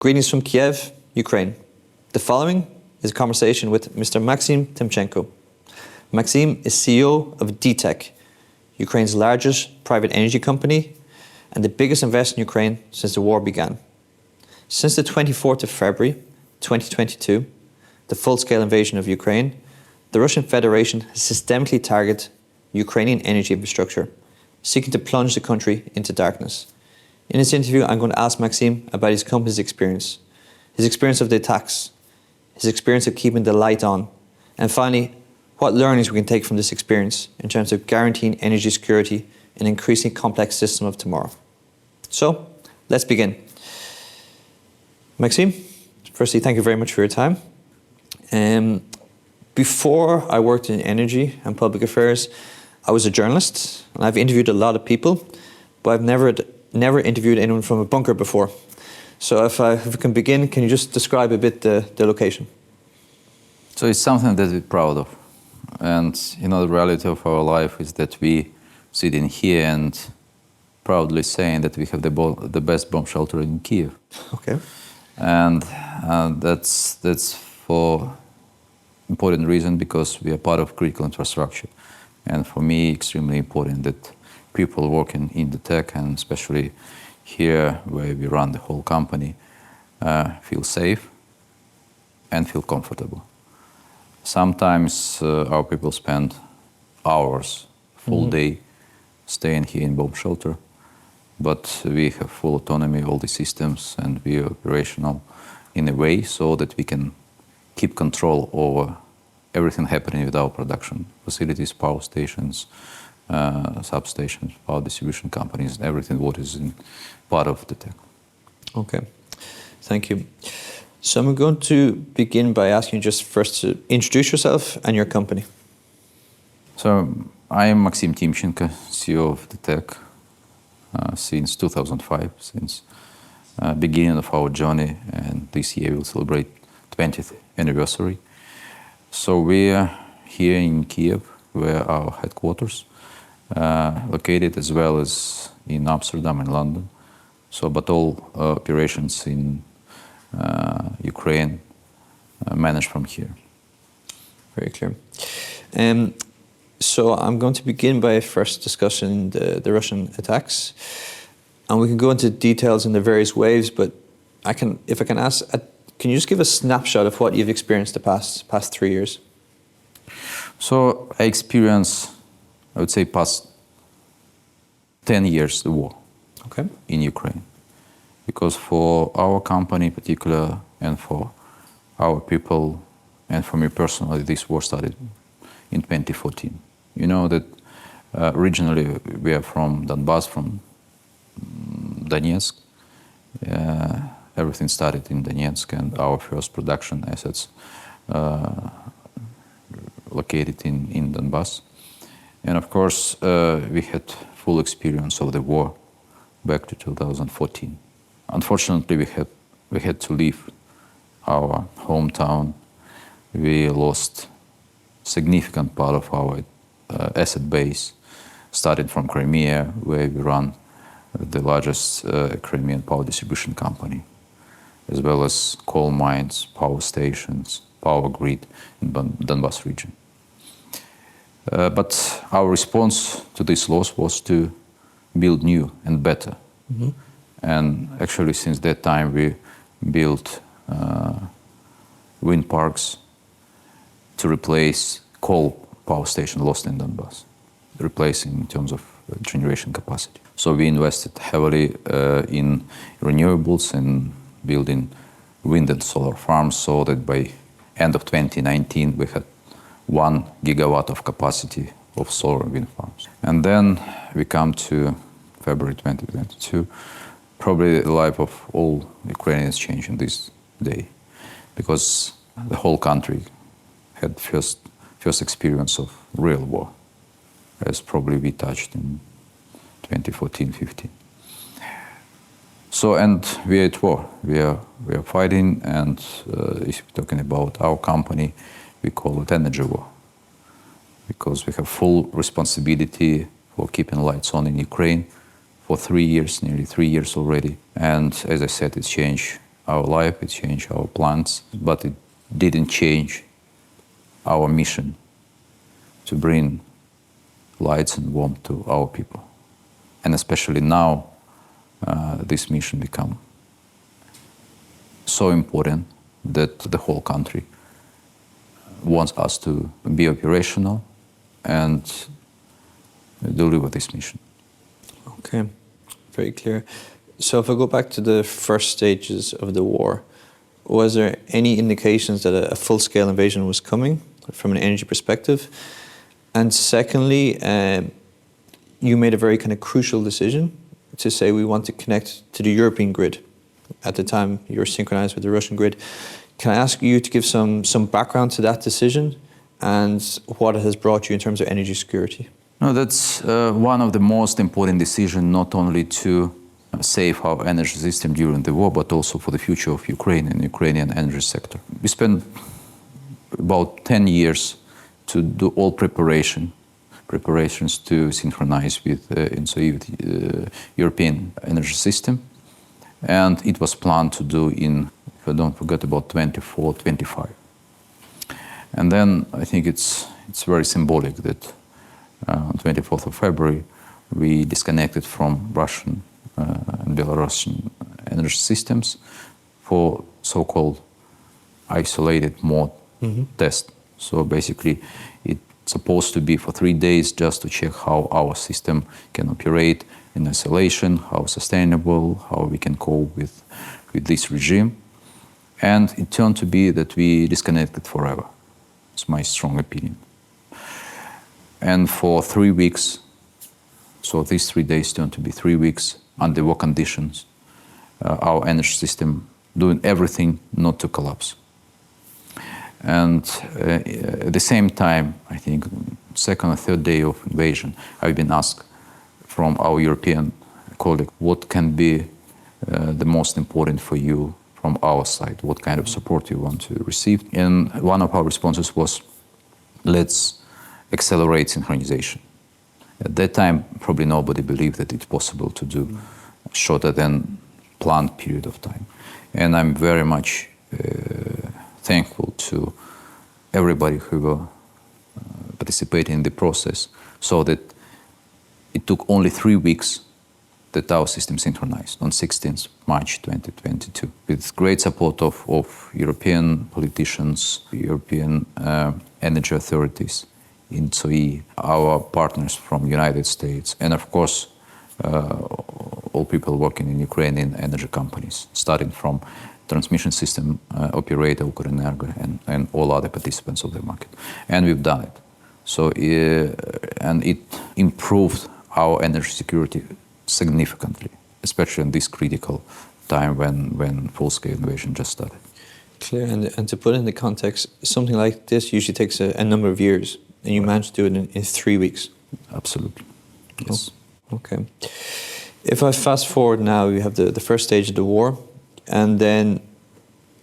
Greetings from Kyiv, Ukraine. The following is a conversation with Mr. Maxim Timchenko. Maxim is CEO of DTEK, Ukraine's largest private energy company and the biggest investor in Ukraine since the war began. Since the 24th of February 2022, the full-scale invasion of Ukraine, the Russian Federation has systemically targeted Ukrainian energy infrastructure, seeking to plunge the country into darkness. In this interview, I'm going to ask Maxim about his company's experience of the attacks, his experience of keeping the light on, and finally, what learnings we can take from this experience in terms of guaranteeing energy security in an increasingly complex system of tomorrow. So, let's begin. Maxim, firstly, thank you very much for your time. Before I worked in energy and public affairs, I was a journalist, and I've interviewed a lot of people, but I've never interviewed anyone from a bunker before. So if we can begin, can you just describe a bit the location? So it's something that we're proud of. And the reality of our life is that we sit in here and proudly saying that we have the best bomb shelter in Kyiv. Okay. And that's for important reason, because we are part of critical infrastructure. And for me, extremely important that people working in the tech, and especially here where we run the whole company, feel safe and feel comfortable. Sometimes our people spend hours, full day, staying here in bomb shelter, but we have full autonomy, all the systems, and we are operational in a way so that we can keep control over everything happening with our production facilities, power stations, substations, power distribution companies, everything what is in part of the tech. Okay, thank you. So I'm going to begin by asking you just first to introduce yourself and your company. So I am Maxim Timchenko, CEO of the tech since 2005, since beginning of our journey, and this year we'll celebrate 20th anniversary. So we are here in Kyiv, where our headquarters located, as well as in Amsterdam and London. So, but all operations in Ukraine managed from here. Very clear. So I'm going to begin by first discussing the Russian attacks, and we can go into details in the various waves. But if I can ask, can you just give a snapshot of what you've experienced the past 3 years? So I experienced, I would say, past 10 years the war in Ukraine. Because for our company in particular, and for our people, and for me personally, this war started in 2014. You know that originally we are from Donbass, from Donetsk. Everything started in Donetsk, and our first production assets located in Donbass. And of course, we had full experience of the war back to 2014. Unfortunately, we had to leave our hometown. We lost significant part of our asset base, started from Crimea, where we run the largest Crimean power distribution company, as well as coal mines, power stations, power grid in Donbass region. But our response to this loss was to build new and better. And actually, since that time, we built wind parks to replace coal power station lost in Donbass, replacing in terms of generation capacity. So we invested heavily in renewables and building wind and solar farms, so that by end of 2019, we had 1 gigawatt of capacity of solar and wind farms. And then we come to February 2022. Probably the life of all Ukrainians changed in this day, because the whole country had first experience of real war, as probably we touched in 2014-15. So, and we are at war. We are fighting, and if we're talking about our company, we call it energy war, because we have full responsibility for keeping lights on in Ukraine for 3 years, nearly 3 years already. And as I said, it's changed our life, it changed our plans, but it didn't change our mission to bring lights and warmth to our people. And especially now, this mission become so important that the whole country wants us to be operational and deliver this mission. Okay, very clear. So if I go back to the first stages of the war, was there any indications that a full-scale invasion was coming from an energy perspective? And secondly, you made a very kind of crucial decision to say we want to connect to the European grid. At the time, you were synchronized with the Russian grid. Can I ask you to give some background to that decision and what it has brought you in terms of energy security? No, that's one of the most important decisions, not only to save our energy system during the war, but also for the future of Ukraine and Ukrainian energy sector. We spent about 10 years to do all preparations to synchronize with European energy system. And it was planned to do in, if I don't forget, about 24, 25. And then I think it's very symbolic that on 24th of February, we disconnected from Russian and Belarusian energy systems for so-called isolated mode test. So basically, it's supposed to be for 3 days just to check how our system can operate in isolation, how sustainable, how we can cope with this regime. And it turned to be that we disconnected forever. It's my strong opinion. And for 3 weeks, so these 3 days turned to be 3 weeks under war conditions, our energy system doing everything not to collapse. And at the same time, I think, second or third day of invasion, I've been asked from our European colleague, what can be the most important for you from our side? What kind of support you want to receive? And one of our responses was, let's accelerate synchronization. At that time, probably nobody believed that it's possible to do shorter than planned period of time. And I'm very much thankful to everybody who were participating in the process, so that it took only 3 weeks that our system synchronized on 16th March 2022, with great support of European politicians, European energy authorities in DTEK, our partners from United States, and of course, all people working in Ukrainian energy companies, starting from transmission system operator Ukrenergo and all other participants of the market. And we've done it. So, and it improved our energy security significantly, especially in this critical time when full-scale invasion just started. Clear, and to put in the context, something like this usually takes a number of years, and you managed to do it in 3 weeks. Absolutely, yes. Oh, okay. If I fast forward now, we have the first stage of the war, and then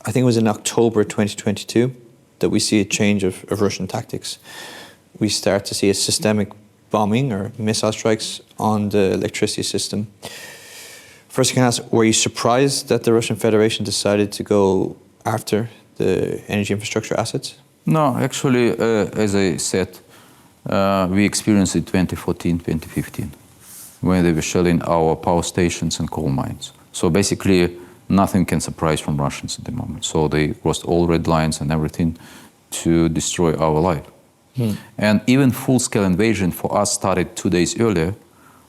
I think it was in October 2022 that we see a change of Russian tactics. We start to see a systemic bombing or missile strikes on the electricity system. First, I can ask, were you surprised that the Russian Federation decided to go after the energy infrastructure assets? No, actually, as I said, we experienced it 2014, 2015, when they were shelling our power stations and coal mines. So basically, nothing can surprise from Russians at the moment. So they crossed all red lines and everything to destroy our life. And even full-scale invasion for us started 2 days earlier,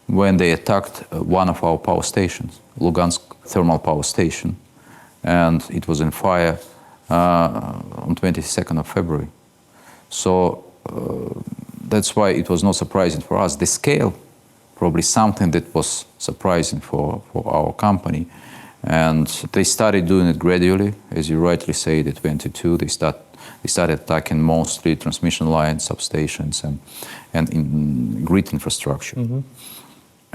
when they attacked one of our power stations, Lugansk thermal power station, and it was in fire on 22nd of February. So that's why it was not surprising for us. The scale, probably something that was surprising for our company. And they started doing it gradually, as you rightly said, at 22. They started attacking mostly transmission lines, substations, and in grid infrastructure.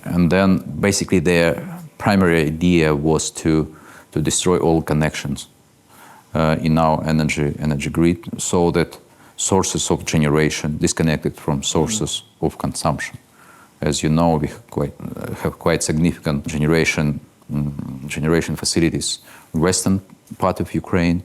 And then basically their primary idea was to destroy all connections in our energy grid, so that sources of generation disconnected from sources of consumption. As you know, we have quite significant generation generation facilities western part of Ukraine,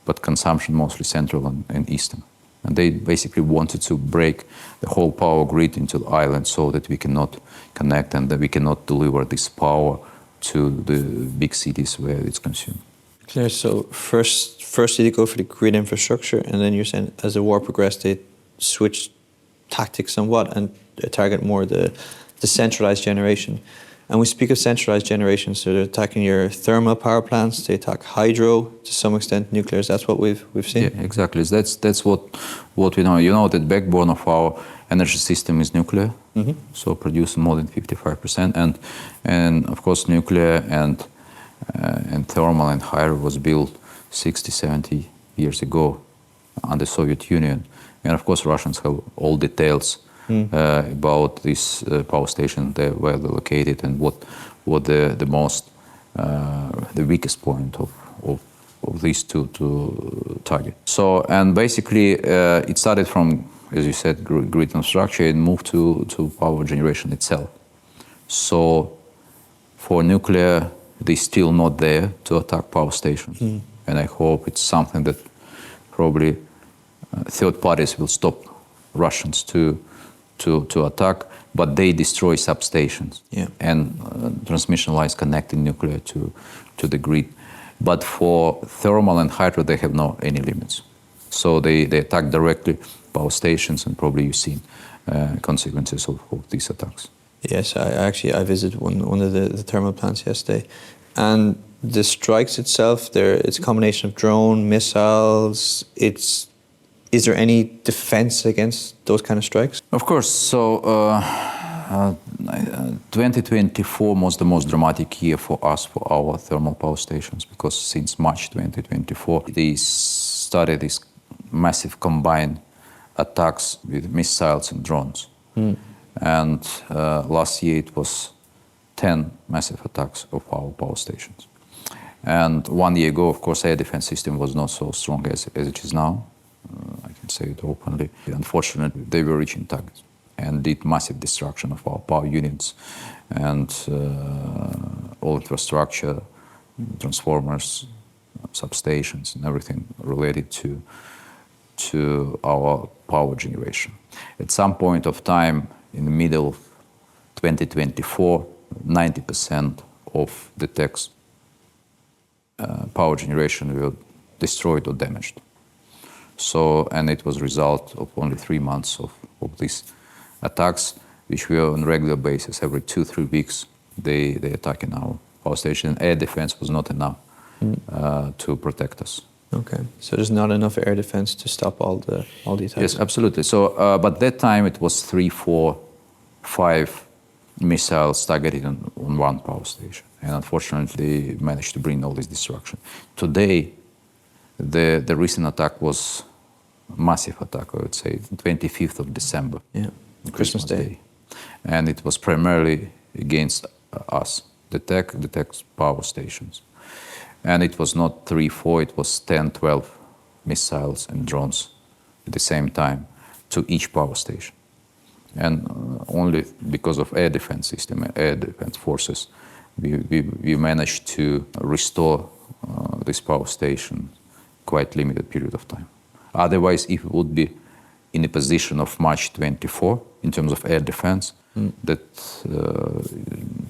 but consumption mostly central and eastern. And they basically wanted to break the whole power grid into the island so that we cannot connect and that we cannot deliver this power to the big cities where it's consumed. Clear. So first they go for the grid infrastructure, and then you're saying as the war progressed, they switched tactics somewhat and target more the centralized generation. And we speak of centralized generation, so they're attacking your thermal power plants, they attack hydro, to some extent nuclear. That's what we've seen? Yeah, exactly. That's what we know. You know that backbone of our energy system is nuclear, so producing more than 55%. And of course nuclear and thermal and hydro was built 60, 70 years ago under Soviet Union. And of course Russians have all details about this power station, where they're located, and what the most the weakest point of these two to target. So, and basically it started from, as you said, grid infrastructure, and moved to power generation itself. So for nuclear, they're still not there to attack power stations, and I hope it's something that probably third parties will stop Russians to attack, but they destroy substations and transmission lines connecting nuclear to the grid. But for thermal and hydro, they have any limits. So they attack directly power stations, and probably you've seen consequences of these attacks. Yes, I visited one of the thermal plants yesterday, and the strikes itself, it's a combination of drone, missiles. Is there any defense against those kind of strikes? Of course. So 2024 was the most dramatic year for us, for our thermal power stations, because since March 2024, they started these massive combined attacks with missiles and drones. And last year it was 10 massive attacks of our power stations. And 1 year ago, of course, air defense system was not so strong as it is now. I can say it openly. Unfortunately, they were reaching targets and did massive destruction of our power units and all infrastructure, transformers, substations, and everything related to our power generation. At some point of time, in the middle of 2024, 90% of the DTEK's power generation were destroyed or damaged. So, and it was a result of only 3 months of these attacks, which were on a regular basis. Every 2-3 weeks, they attack in our power station. Air defense was not enough to protect us. Okay, so there's not enough air defense to stop all the attacks? Yes, absolutely. So, but that time it was 3, 4, 5 missiles targeted on one power station. And unfortunately, they managed to bring all this destruction. Today, the recent attack was a massive attack, I would say, 25th of December. Yeah, Christmas Day. And it was primarily against us, the DTEK's power stations. And it was not 3, 4, it was 10, 12 missiles and drones at the same time to each power station. And only because of air defense system, air defense forces, we managed to restore this power station quite limited period of time. Otherwise, if it would be in the position of March 24 in terms of air defense, that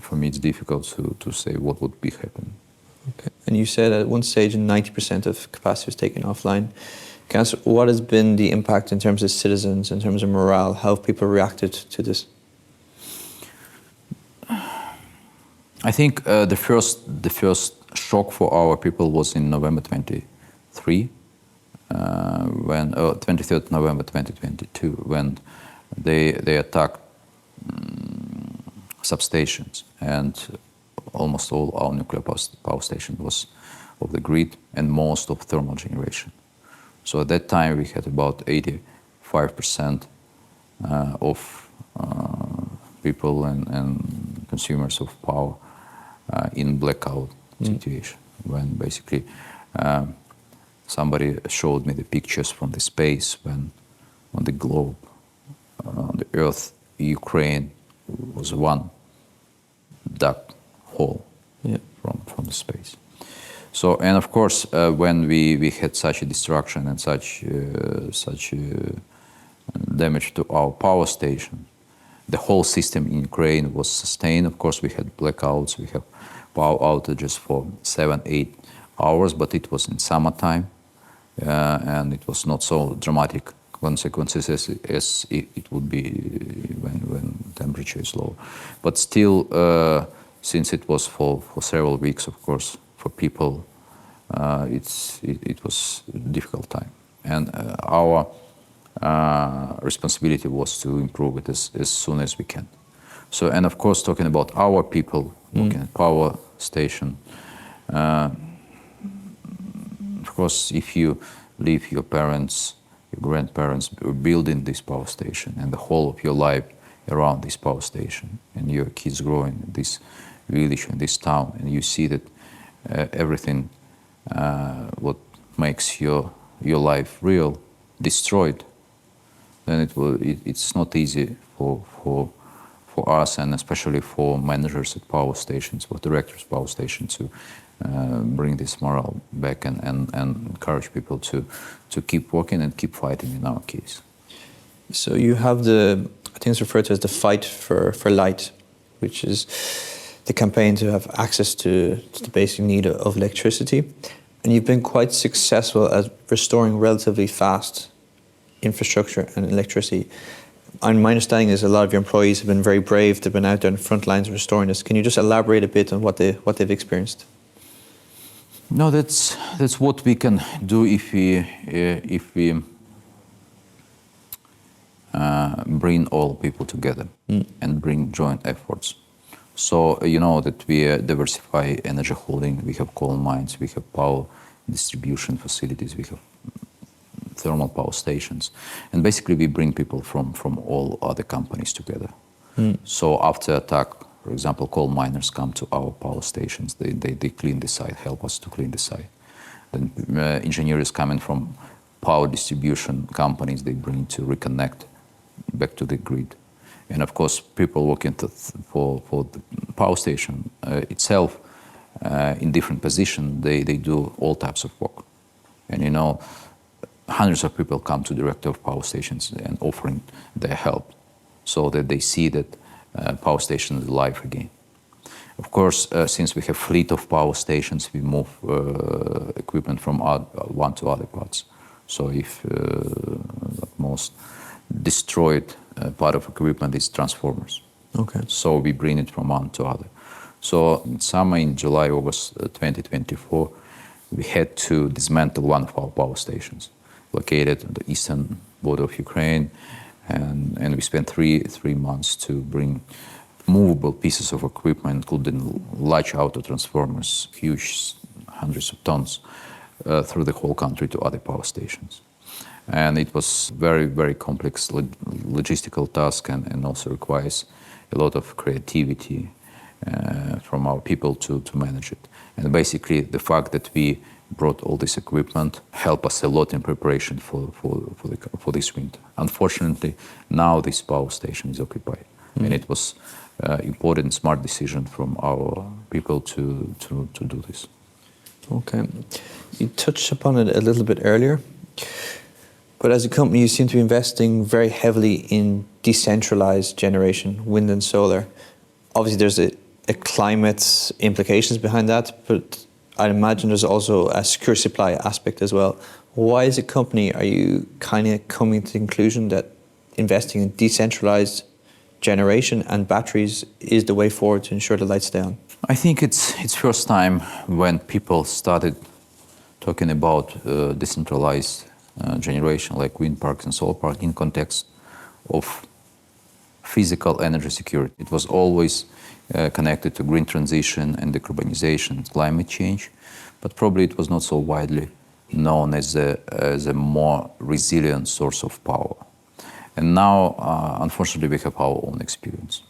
for me it's difficult to say what would be happening. Okay. And you said at one stage 90% of capacity was taken offline. Councillor, what has been the impact in terms of citizens, in terms of morale? How have people reacted to this? I think the first shock for our people was in November 23, 23rd November 2022, when they attacked substations, and almost all our nuclear power station was of the grid and most of thermal generation. So at that time we had about 85% of people and consumers of power in blackout situation, when basically somebody showed me the pictures from the space when on the globe, on the earth, Ukraine was one dark hole, from the space. So, and of course, when we had such a destruction and such damage to our power station, the whole system in Ukraine was sustained. Of course, we had blackouts, we have power outages for 7-8 hours, but it was in summertime, and it was not so dramatic consequences as it would be when temperature is low. But still, since it was for several weeks, of course, for people, it was a difficult time. And our responsibility was to improve it as soon as we can. So, and of course, talking about our people working at power station, of course, if you leave your parents, your grandparents building this power station and the whole of your life around this power station, and your kids growing in this village, in this town, and you see that everything what makes your life real destroyed, then it's not easy for us, and especially for managers at power stations, for directors of power stations, to bring this morale back and encourage people to keep working and keep fighting in our case. So you have the, I think it's referred to as the fight for light, which is the campaign to have access to the basic need of electricity. And you've been quite successful at restoring relatively fast infrastructure and electricity. And my understanding is a lot of your employees have been very brave. They've been out there in the front lines restoring this. Can you just elaborate a bit on what they've experienced? No, that's what we can do if we bring all people together and bring joint efforts. So you know that we diversify energy holding. We have coal mines, we have power distribution facilities, we have thermal power stations, and basically we bring people from all other companies together. So after attack, for example, coal miners come to our power stations. They clean the site, help us to clean the site. Then engineers coming from power distribution companies, they bring to reconnect back to the grid. And of course, people working for the power station itself in different positions, they do all types of work. And you know, hundreds of people come to director of power stations and offering their help, so that they see that power station is alive again. Of course, since we have fleet of power stations, we move equipment from one to other parts. So if the most destroyed part of equipment is transformers. Okay. So we bring it from one to other. So in summer, in July, August 2024, we had to dismantle one of our power stations located on the eastern border of Ukraine, and we spent three months to bring movable pieces of equipment, including large auto transformers, huge hundreds of tons, through the whole country to other power stations. And it was very, very complex logistical task, and also requires a lot of creativity from our people to manage it. And basically, the fact that we brought all this equipment helped us a lot in preparation for this winter. Unfortunately, now this power station is occupied, and it was important, smart decision from our people to do this. Okay, you touched upon it a little bit earlier, but as a company, you seem to be investing very heavily in decentralized generation, wind and solar. Obviously, there's a climate implications behind that, but I imagine there's also a secure supply aspect as well. Why, as a company, are you kind of coming to the conclusion that investing in decentralized generation and batteries is the way forward to ensure the lights stay on? I think it's first time when people started talking about decentralized generation, like wind parks and solar parks, in context of physical energy security. It was always connected to green transition and decarbonization, climate change, but probably it was not so widely known as a more resilient source of power. And now, unfortunately, we have our own experience.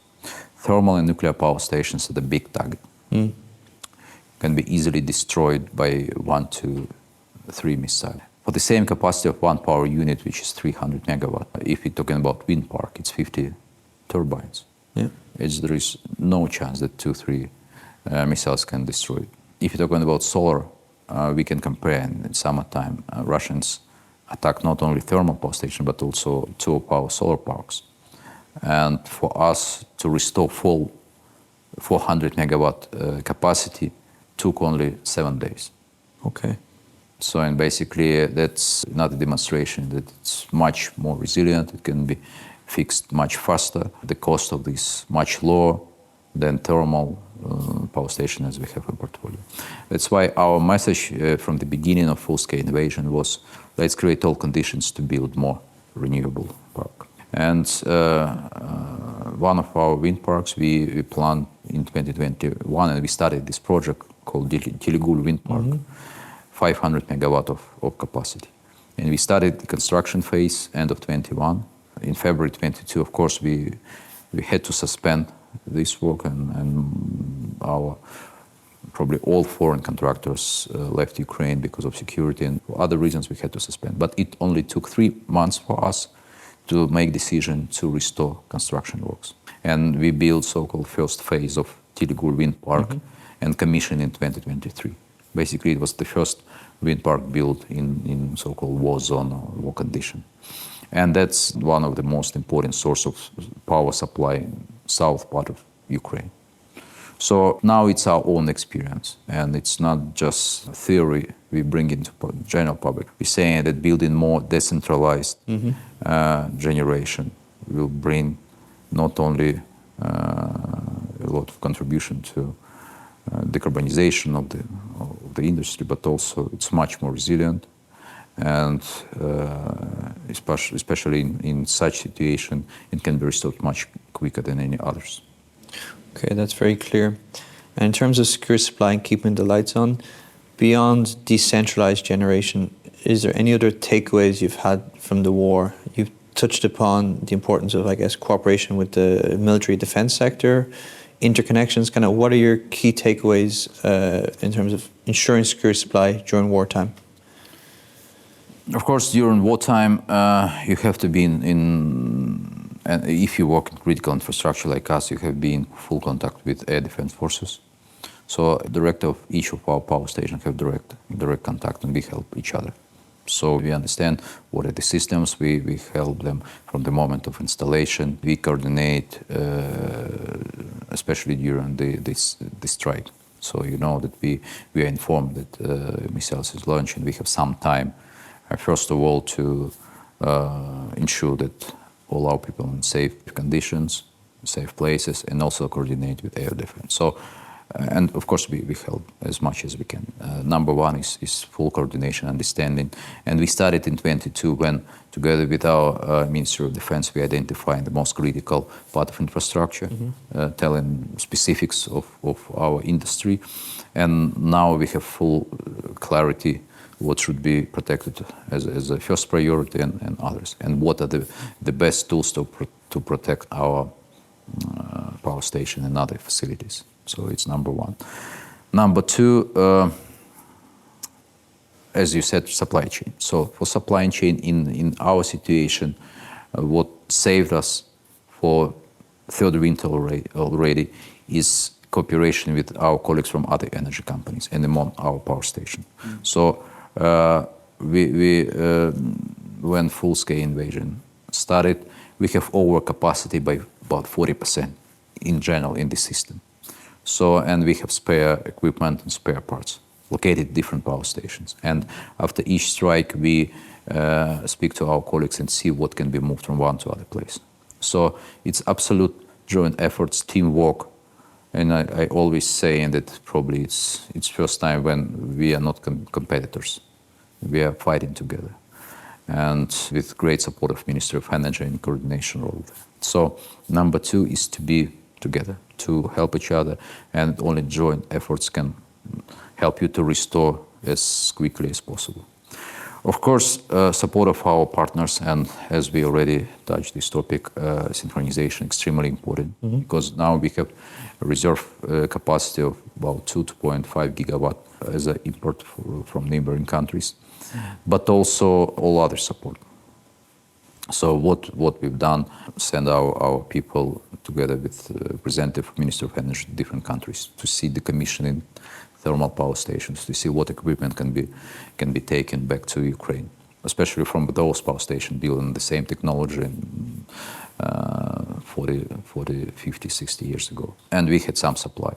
Thermal and nuclear power stations are the big target. Can be easily destroyed by 1 to 3 missiles. For the same capacity of one power unit, which is 300 megawatt, if we're talking about wind park, it's 50 turbines. Yeah. There is no chance that 2-3 missiles can destroy it. If you're talking about solar, we can compare in summertime. Russians attack not only thermal power station, but also two of our solar parks. And for us to restore full 400 megawatt capacity took only 7 days. Okay. So, and basically that's another demonstration that it's much more resilient, it can be fixed much faster, the cost of this much lower than thermal power station as we have in portfolio. That's why our message from the beginning of full-scale innovation was, let's create all conditions to build more renewable park. And one of our wind parks we planned in 2021, and we started this project called DTEK Wind Park, 500 megawatt of capacity. And we started the construction phase end of 21. In February 22, of course, we had to suspend this work, and our probably all foreign contractors left Ukraine because of security, and for other reasons we had to suspend. But it only took 3 months for us to make decision to restore construction works. And we built so-called first phase of DTEK Wind Park and commissioned in 2023. Basically, it was the first wind park built in so-called war zone or war condition. And that's one of the most important source of power supply in south part of Ukraine. So now it's our own experience, and it's not just theory we bring into general public. We're saying that building more decentralized generation will bring not only a lot of contribution to decarbonization of the industry, but also it's much more resilient, and especially in such situation, it can be restored much quicker than any others. Okay, that's very clear. And in terms of secure supply and keeping the lights on, beyond decentralized generation, is there any other takeaways you've had from the war? You've touched upon the importance of, I guess, cooperation with the military defense sector, interconnections. Kind of, what are your key takeaways in terms of ensuring secure supply during wartime? Of course, during wartime, you have to be and if you work in critical infrastructure like us, you have been in full contact with air defense forces. So the director of each of our power stations have direct contact, and we help each other. So we understand what are the systems, we help them from the moment of installation. We coordinate, especially during the strike. So you know that we are informed that missiles is launched, and we have some time, first of all, to ensure that all our people in safe conditions, safe places, and also coordinate with air defense. So, and of course we help as much as we can. Number one is full coordination, understanding. And we started in 22 when, together with our Ministry of Defense, we identified the most critical part of infrastructure, telling specifics of our industry. And now we have full clarity what should be protected as a first priority and others, and what are the best tools to protect our power station and other facilities. So it's number one. Number two, as you said, supply chain. So for supply chain in our situation, what saved us for third winter already is cooperation with our colleagues from other energy companies and among our power station. So when full-scale invasion started, we have overcapacity by about 40% in general in the system. So, and we have spare equipment and spare parts located at different power stations. And after each strike, we speak to our colleagues and see what can be moved from one to other place. So it's absolute joint efforts, teamwork. And I always say that probably it's first time when we are not competitors. We are fighting together, and with great support of Ministry of Energy and coordination role. So number two is to be together, to help each other, and only joint efforts can help you to restore as quickly as possible. Of course, support of our partners, and as we already touched this topic, synchronization extremely important, because now we have a reserve capacity of about 2.5 gigawatt as an import from neighboring countries, but also all other support. So what we've done, send our people together with representative Minister of Energy to different countries to see the commissioning thermal power stations, to see what equipment can be taken back to Ukraine, especially from those power stations built on the same technology 40, 50, 60 years ago. And we had some supply.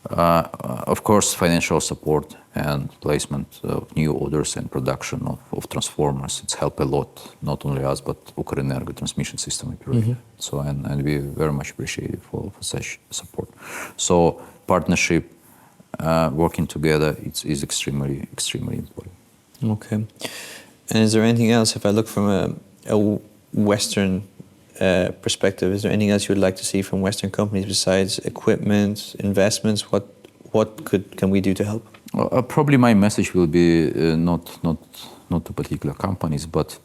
Of course, financial support and placement of new orders and production of transformers, it's helped a lot, not only us, but Ukrenergo transmission system operator. So, and we very much appreciate it for such support. So partnership, working together, is extremely, extremely important. Okay. And is there anything else, if I look from a Western perspective, is there anything else you would like to see from Western companies besides equipment, investments? What can we do to help? Probably my message will be not to particular companies, but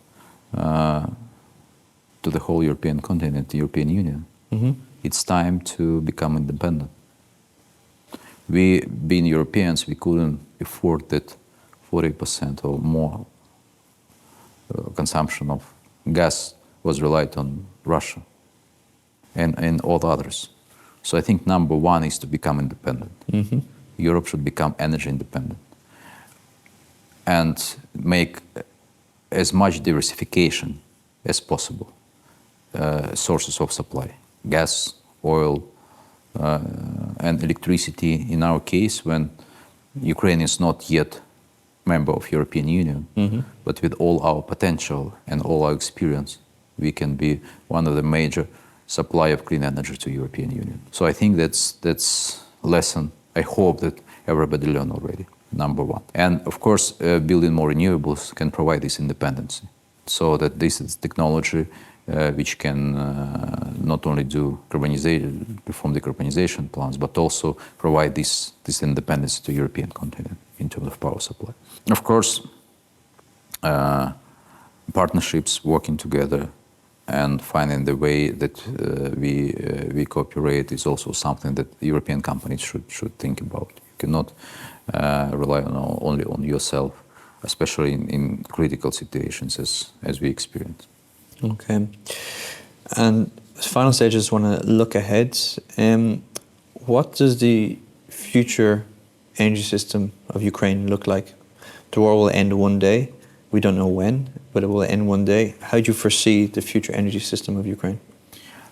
to the whole European continent, the European Union. It's time to become independent. We, being Europeans, we couldn't afford that 40% or more consumption of gas was relied on Russia and all the others. So I think number one is to become independent. Europe should become energy independent and make as much diversification as possible, sources of supply, gas, oil, and electricity. In our case, when Ukraine is not yet member of European Union, but with all our potential and all our experience, we can be one of the major supply of clean energy to European Union. So I think that's lesson I hope that everybody learn already, number one. And of course, building more renewables can provide this independence, so that this is technology which can not only do carbonization, perform decarbonization plans, but also provide this independence to European continent in terms of power supply. Of course, partnerships, working together, and finding the way that we cooperate is also something that European companies should think about. You cannot rely only on yourself, especially in critical situations as we experience. Okay. And final stage, I just want to look ahead. What does the future energy system of Ukraine look like? The war will end one day. We don't know when, but it will end one day. How do you foresee the future energy system of Ukraine?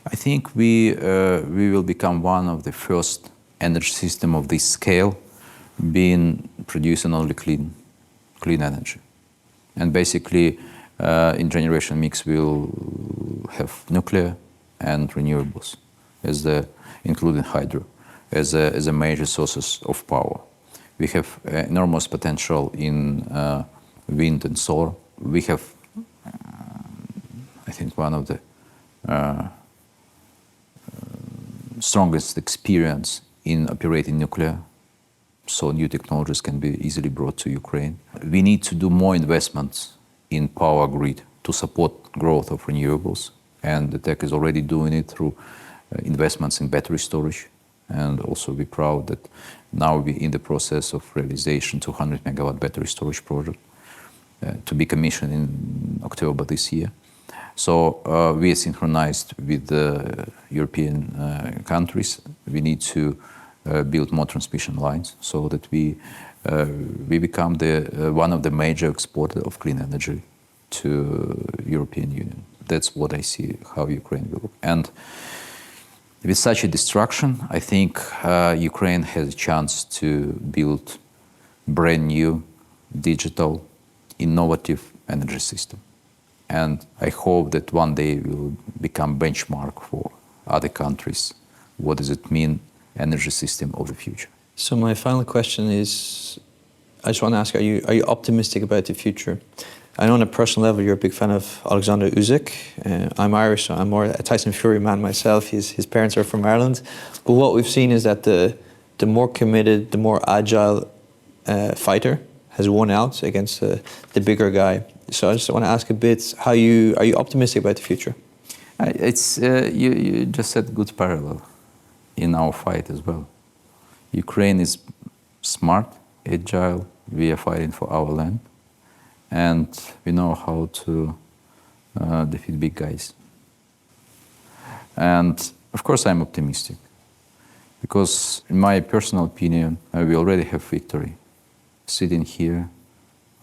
I think we will become one of the first energy system of this scale, being producing only clean energy. And basically, in generation mix, we'll have nuclear and renewables, including hydro, as a major sources of power. We have enormous potential in wind and solar. We have, I think, one of the strongest experience in operating nuclear, so new technologies can be easily brought to Ukraine. We need to do more investments in power grid to support growth of renewables, and the DTEK is already doing it through investments in battery storage. And also we're proud that now we're in the process of realization 200 megawatt battery storage project to be commissioned in October this year. So we are synchronized with the European countries. We need to build more transmission lines so that we become one of the major exporters of clean energy to European Union. That's what I see how Ukraine will look. And with such a destruction, I think Ukraine has a chance to build brand new, digital, innovative energy system. And I hope that one day we will become benchmark for other countries. What does it mean, energy system of the future? So my final question is, I just want to ask, are you optimistic about the future? I know on a personal level you're a big fan of Alexander Usyk. I'm Irish, so I'm more a Tyson Fury man myself. His parents are from Ireland. But what we've seen is that the more committed, the more agile fighter has won out against the bigger guy. So I just want to ask a bit, are you optimistic about the future? You just said good parallel in our fight as well. Ukraine is smart, agile. We are fighting for our land, and we know how to defeat big guys. And of course I'm optimistic, because in my personal opinion, we already have victory. Sitting here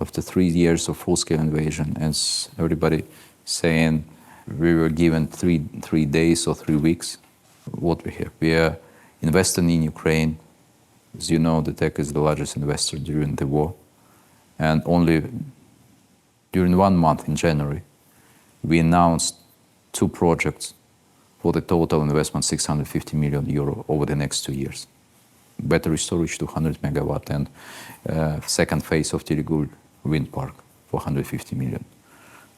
after 3 years of full-scale invasion, as everybody saying we were given three days or 3 weeks. What we have? We are investing in Ukraine. As you know, DTEK is the largest investor during the war. And only during 1 month in January, we announced 2 projects for the total investment 650 million euro over the next 2 years. Battery storage 200 megawatt and second phase of Telegul wind park for 150 million.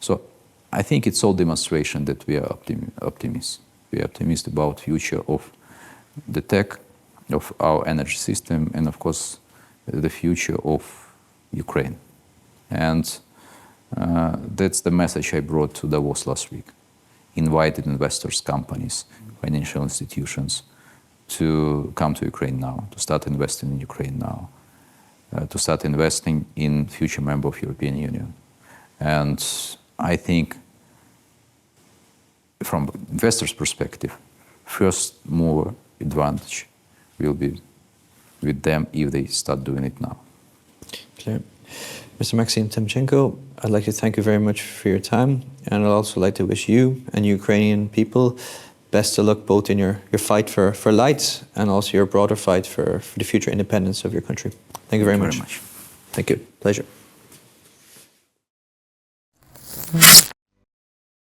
So I think it's all demonstration that we are optimists. We are optimistic about future of the tech, of our energy system, and of course the future of Ukraine. And that's the message I brought to Davos last week. Invited investors, companies, financial institutions to come to Ukraine now, to start investing in Ukraine now, to start investing in future member of European Union. And I think from investors' perspective, first mover advantage will be with them if they start doing it now. Clear. Mr. Maxim Timchenko, I'd like to thank you very much for your time, and I'd also like to wish you and Ukrainian people best of luck both in your fight for light and also your broader fight for the future independence of your country. Thank you very much. Very much. Thank you. Pleasure.